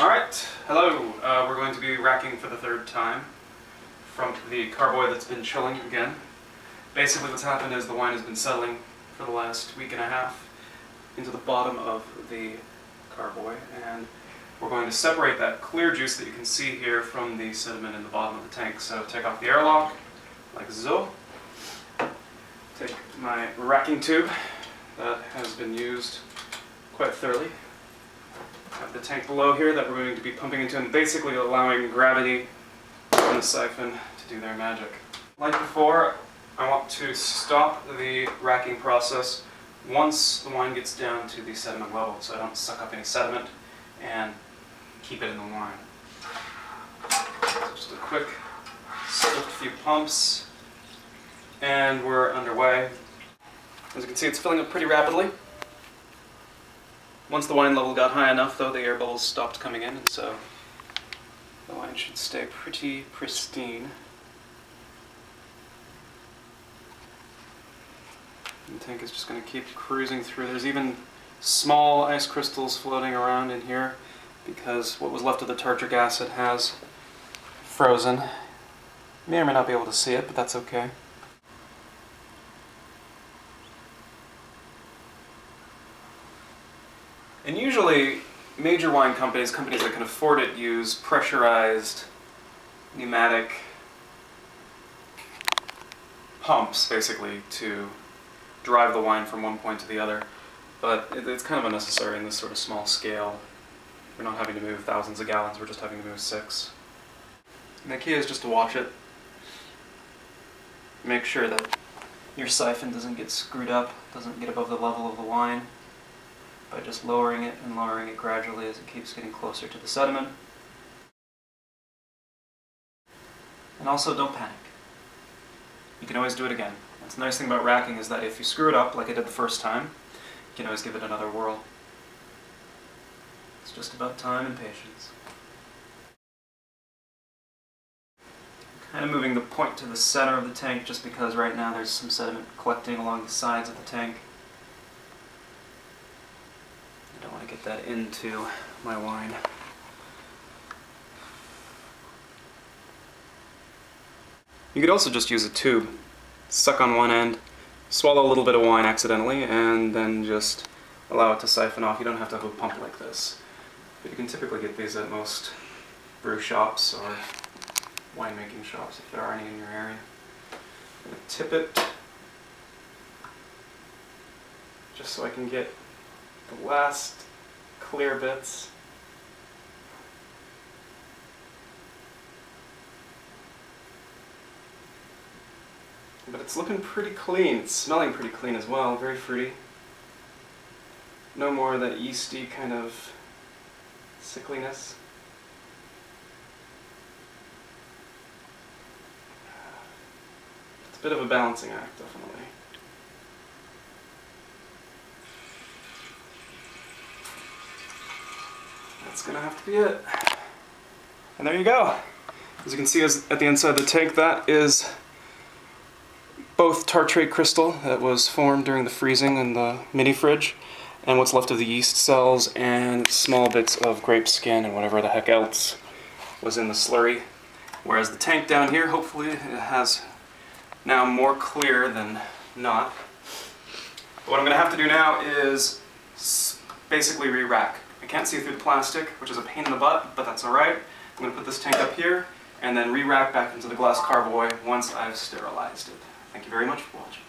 Alright, hello. We're going to be racking for the third time from the carboy that's been chilling again. Basically what's happened is the wine has been settling for the last week and a half into the bottom of the carboy, and we're going to separate that clear juice that you can see here from the sediment in the bottom of the tank. So take off the airlock, like so. Take my racking tube that has been used quite thoroughly. Have the tank below here that we're going to be pumping into and basically allowing gravity and the siphon to do their magic. Like before, I want to stop the racking process once the wine gets down to the sediment level, so I don't suck up any sediment and keep it in the wine. So just a quick swift few pumps and we're underway. As you can see, it's filling up pretty rapidly. Once the wine level got high enough, though, the air bubbles stopped coming in, and so the wine should stay pretty pristine. And the tank is just going to keep cruising through. There's even small ice crystals floating around in here because what was left of the tartric acid has frozen. You may or may not be able to see it, but that's okay. And usually, major wine companies, companies that can afford it, use pressurized pneumatic pumps, basically, to drive the wine from one point to the other. But it's kind of unnecessary in this sort of small scale. We're not having to move thousands of gallons, we're just having to move 6. And the key is just to watch it. Make sure that your siphon doesn't get screwed up, doesn't get above the level of the wine, by just lowering it and lowering it gradually as it keeps getting closer to the sediment. And also, don't panic. You can always do it again. That's the nice thing about racking, is that if you screw it up like I did the first time, you can always give it another whirl. It's just about time and patience. Kind of moving the point to the center of the tank just because right now there's some sediment collecting along the sides of the tank. I don't want to get that into my wine. You could also just use a tube, suck on one end, swallow a little bit of wine accidentally, and then just allow it to siphon off. You don't have to have a pump like this. But you can typically get these at most brew shops or winemaking shops, if there are any in your area. I'm going to tip it just so I can get the last clear bits. But it's looking pretty clean. It's smelling pretty clean as well. Very fruity. No more of that yeasty kind of sickliness. It's a bit of a balancing act, definitely. That's gonna have to be it. And there you go. As you can see at the inside of the tank, that is both tartrate crystal that was formed during the freezing in the mini fridge, and what's left of the yeast cells, and small bits of grape skin and whatever the heck else was in the slurry. Whereas the tank down here, hopefully, it has now more clear than not. But what I'm gonna have to do now is basically re-rack. I can't see through the plastic, which is a pain in the butt, but that's alright. I'm going to put this tank up here and then re-rack back into the glass carboy once I've sterilized it. Thank you very much for watching.